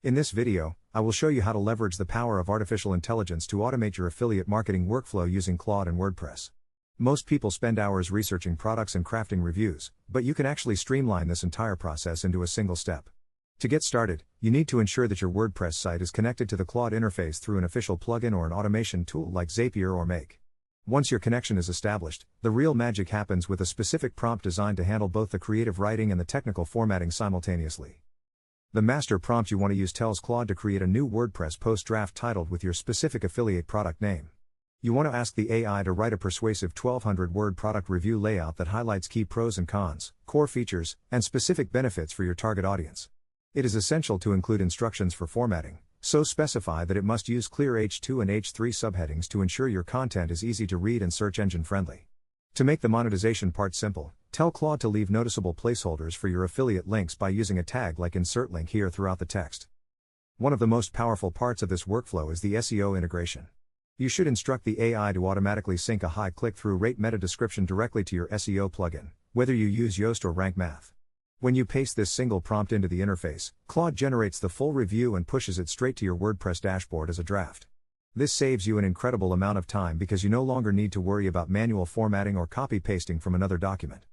In this video, I will show you how to leverage the power of artificial intelligence to automate your affiliate marketing workflow using Claude and WordPress. Most people spend hours researching products and crafting reviews, but you can actually streamline this entire process into a single step. To get started, you need to ensure that your WordPress site is connected to the Claude interface through an official plugin or an automation tool like Zapier or Make. Once your connection is established, the real magic happens with a specific prompt designed to handle both the creative writing and the technical formatting simultaneously. The master prompt you want to use tells Claude to create a new WordPress post draft titled with your specific affiliate product name. You want to ask the AI to write a persuasive 1200-word product review layout that highlights key pros and cons, core features, and specific benefits for your target audience. It is essential to include instructions for formatting, so specify that it must use clear H2 and H3 subheadings to ensure your content is easy to read and search engine friendly. To make the monetization part simple, tell Claude to leave noticeable placeholders for your affiliate links by using a tag like insert link here throughout the text. One of the most powerful parts of this workflow is the SEO integration. You should instruct the AI to automatically sync a high click-through rate meta description directly to your SEO plugin, whether you use Yoast or Rank Math. When you paste this single prompt into the interface, Claude generates the full review and pushes it straight to your WordPress dashboard as a draft. This saves you an incredible amount of time because you no longer need to worry about manual formatting or copy-pasting from another document.